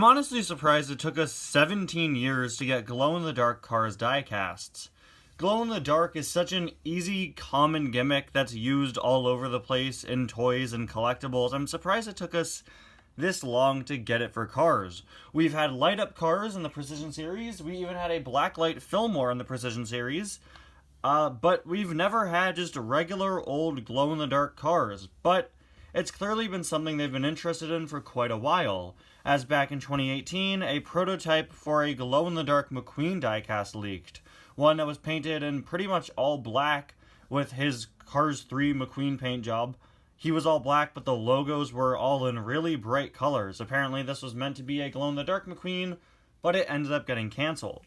honestly surprised it took us 17 years to get glow-in-the-dark Cars die-casts. Glow-in-the-dark is such an easy, common gimmick that's used all over the place in toys and collectibles. I'm surprised it took us this long to get it for Cars. We've had light-up Cars in the Precision series. We even had a blacklight Fillmore in the Precision series. But we've never had just regular old glow-in-the-dark Cars. But it's clearly been something they've been interested in for quite a while, as back in 2018, a prototype for a glow-in-the-dark McQueen diecast leaked. One that was painted in pretty much all black with his Cars 3 McQueen paint job. He was all black, but the logos were all in really bright colors. Apparently this was meant to be a glow-in-the-dark McQueen, but it ended up getting canceled.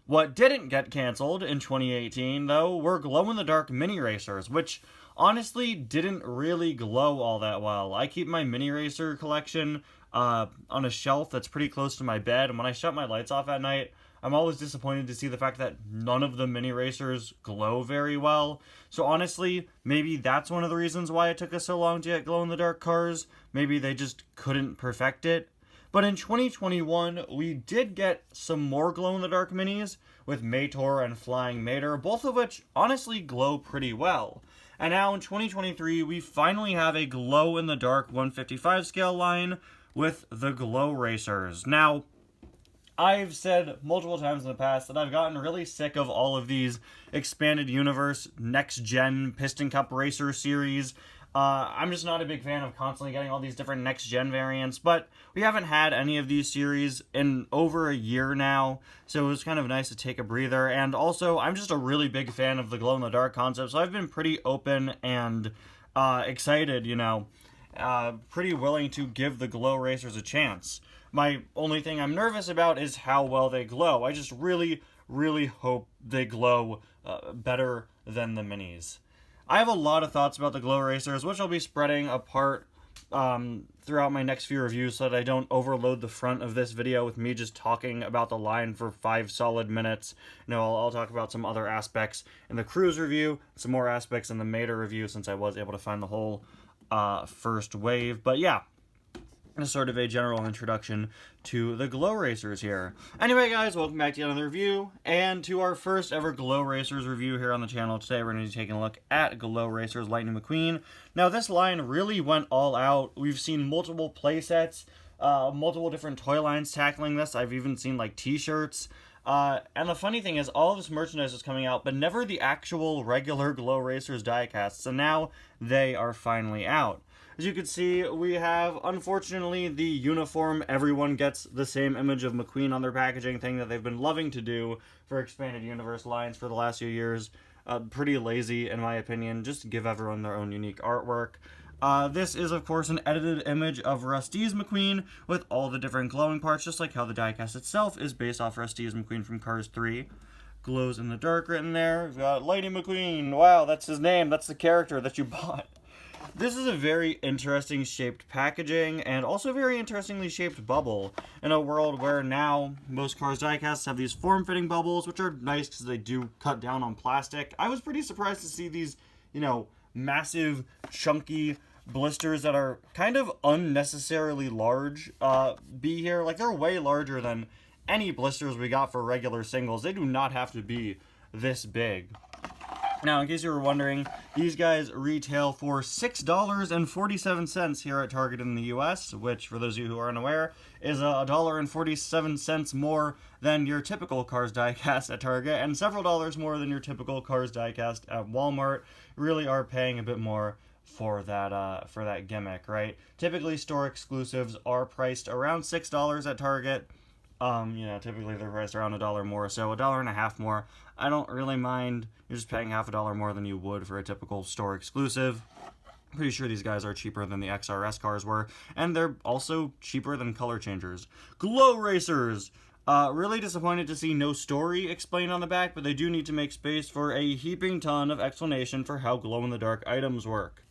What didn't get canceled in 2018, though, were glow-in-the-dark mini racers, which honestly didn't really glow all that well. I keep my mini racer collection on a shelf that's pretty close to my bed, and when I shut my lights off at night, I'm always disappointed to see the fact that none of the mini racers glow very well. So honestly, maybe that's one of the reasons why it took us so long to get glow-in-the-dark Cars. Maybe they just couldn't perfect it. But in 2021, we did get some more glow-in-the-dark minis with Mator and Flying Mater, both of which honestly glow pretty well. And now in 2023, we finally have a glow-in-the-dark 155 scale line with the Glow Racers. Now, I've said multiple times in the past that I've gotten really sick of all of these expanded universe, next-gen Piston Cup Racer series. I'm just not a big fan of constantly getting all these different next-gen variants, but we haven't had any of these series in over a year now, so it was kind of nice to take a breather. And also, I'm just a really big fan of the glow-in-the-dark concept, so I've been pretty open and excited, pretty willing to give the Glow Racers a chance. My only thing I'm nervous about is how well they glow. I just really, really hope they glow better than the minis. I have a lot of thoughts about the Glow Racers, which I'll be spreading apart throughout my next few reviews so that I don't overload the front of this video with me just talking about the line for 5 solid minutes. I'll talk about some other aspects in the Cruise review, some more aspects in the Mater review since I was able to find the whole first wave. But yeah, sort of a general introduction to the Glow Racers here. Anyway, guys, welcome back to another review, and to our first ever Glow Racers review here on the channel. Today we're going to be taking a look at Glow Racers Lightning McQueen. Now, this line really went all out. We've seen multiple playsets, multiple different toy lines tackling this. I've even seen, like, t-shirts. And the funny thing is, all of this merchandise is coming out, but never the actual regular Glow Racers diecasts, so now they are finally out. As you can see, we have, unfortunately, the uniform. Everyone gets the same image of McQueen on their packaging, thing that they've been loving to do for expanded universe lines for the last few years. Pretty lazy, in my opinion. Just give everyone their own unique artwork. This is, of course, an edited image of Rusty's McQueen with all the different glowing parts, just like how the diecast itself is based off Rusty's McQueen from Cars 3. Glows in the dark written there. We've got Lightning McQueen. Wow, that's his name. That's the character that you bought. This is a very interesting shaped packaging, and also very interestingly shaped bubble, in a world where now most Cars diecasts have these form-fitting bubbles, which are nice because they do cut down on plastic. I was pretty surprised to see these, massive, chunky blisters that are kind of unnecessarily large be here. Like, they're way larger than any blisters we got for regular singles. They do not have to be this big. Now, in case you were wondering, these guys retail for $6.47 here at Target in the US, which, for those of you who are unaware, is $1.47 more than your typical Cars diecast at Target, and several dollars more than your typical Cars diecast at Walmart. You really are paying a bit more for that gimmick, right? Typically, store exclusives are priced around $6 at Target. Typically they're priced around $1 more, so $1.50 more. I don't really mind. You're just paying half $1 more than you would for a typical store exclusive. Pretty sure these guys are cheaper than the XRS cars were, and they're also cheaper than color changers. Glow Racers! Really disappointed to see no story explained on the back, but they do need to make space for a heaping ton of explanation for how glow-in-the-dark items work.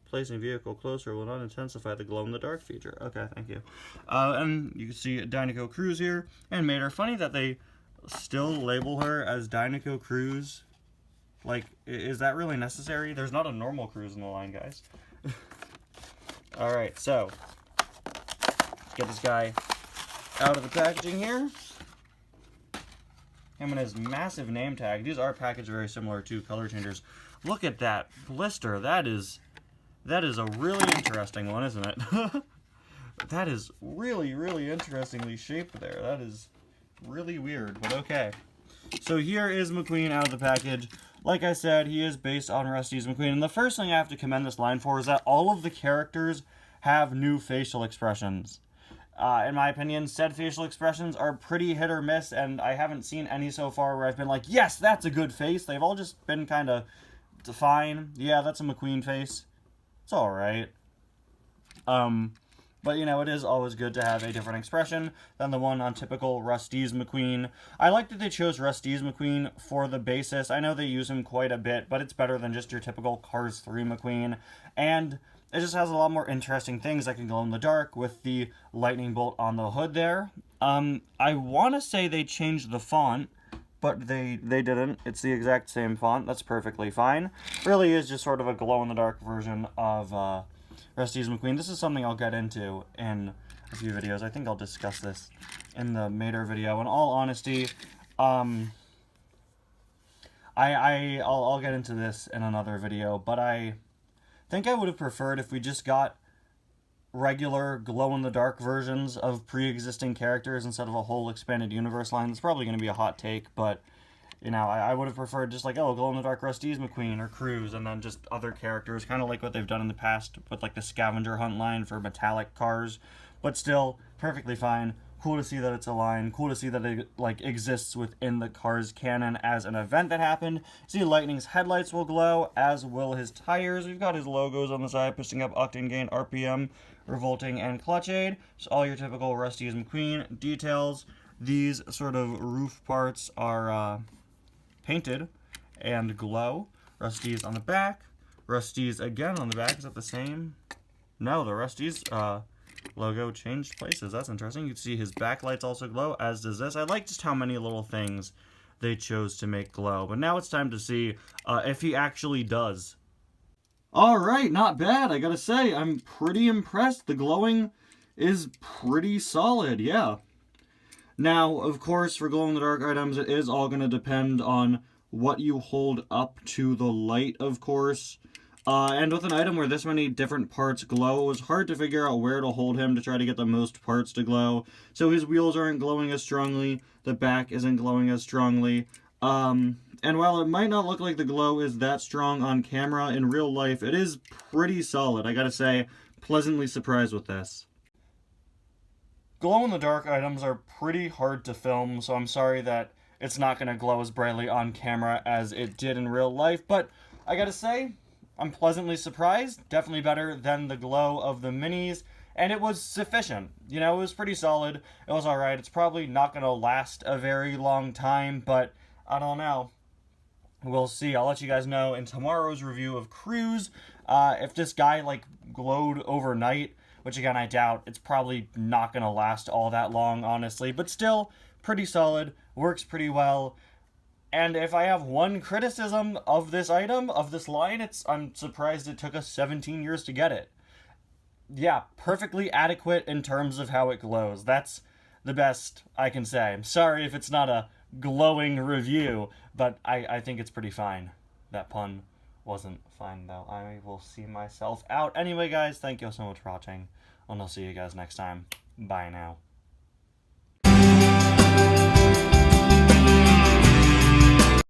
Placing vehicle closer will not intensify the glow-in-the-dark feature. Okay, thank you. And you can see Dynaco Cruise here, and Mater. Funny that they still label her as Dynaco Cruise. Like, is that really necessary? There's not a normal Cruise in the line, guys. Alright, so get this guy out of the packaging here. Him and his massive name tag. These are packaged very similar to color changers. Look at that blister. That is a really interesting one, isn't it? That is really, really interestingly shaped there. That is really weird, but okay. So here is McQueen out of the package. Like I said, he is based on Rusty's McQueen. And the first thing I have to commend this line for is that all of the characters have new facial expressions. In my opinion, said facial expressions are pretty hit or miss, and I haven't seen any so far where I've been like, yes, that's a good face. They've all just been kind of fine. Yeah, that's a McQueen face. It's alright. But, you know, it is always good to have a different expression than the one on typical Rusty's McQueen. I like that they chose Rusty's McQueen for the basis. I know they use him quite a bit, but it's better than just your typical Cars 3 McQueen. And it just has a lot more interesting things that can glow in the dark with the lightning bolt on the hood there. I want to say they changed the font, but they didn't. It's the exact same font. That's perfectly fine. Really is just sort of a glow-in-the-dark version of Rusty's McQueen. This is something I'll get into in a few videos. I think I'll discuss this in the Mater video. In all honesty, I'll get into this in another video, but I think I would have preferred if we just got regular glow-in-the-dark versions of pre-existing characters instead of a whole expanded universe line. It's probably going to be a hot take, but, you know, I would have preferred just like, oh, glow-in-the-dark Rusty's McQueen or Cruz, and then just other characters, kind of like what they've done in the past with, like, the scavenger hunt line for metallic cars. But still, perfectly fine. Cool to see that it's a line. Cool to see that it, like, exists within the Cars canon as an event that happened. See, Lightning's headlights will glow, as will his tires. We've got his logos on the side, pushing up octane gain, RPM, revolting, and clutch aid. So all your typical Rusty's McQueen details. These sort of roof parts are painted and glow. Rusty's on the back. Rusty's again on the back. Is that the same? No, the Rusty's logo changed places. That's interesting. You can see his backlights also glow, as does this. I like just how many little things they chose to make glow. But now it's time to see if he actually does. Alright, not bad, I gotta say. I'm pretty impressed. The glowing is pretty solid, yeah. Now, of course, for glow-in-the-dark items, it is all going to depend on what you hold up to the light, of course. And with an item where this many different parts glow, it was hard to figure out where to hold him to try to get the most parts to glow. So his wheels aren't glowing as strongly, the back isn't glowing as strongly. And while it might not look like the glow is that strong on camera, in real life, it is pretty solid. I gotta say, pleasantly surprised with this. Glow-in-the-dark items are pretty hard to film, so I'm sorry that it's not going to glow as brightly on camera as it did in real life, but I gotta say, I'm pleasantly surprised. Definitely better than the glow of the minis, and it was sufficient. You know, it was pretty solid. It was alright. It's probably not going to last a very long time, but I don't know. We'll see. I'll let you guys know in tomorrow's review of Cruz if this guy, like, glowed overnight, which, again, I doubt. It's probably not going to last all that long, honestly. But still, pretty solid. Works pretty well. And if I have one criticism of this item, of this line, I'm surprised it took us 17 years to get it. Yeah, perfectly adequate in terms of how it glows. That's the best I can say. I'm sorry if it's not a glowing review, but I think it's pretty fine. That pun wasn't fine, though. I will see myself out. Anyway, guys, thank you so much for watching, and I'll see you guys next time. Bye now.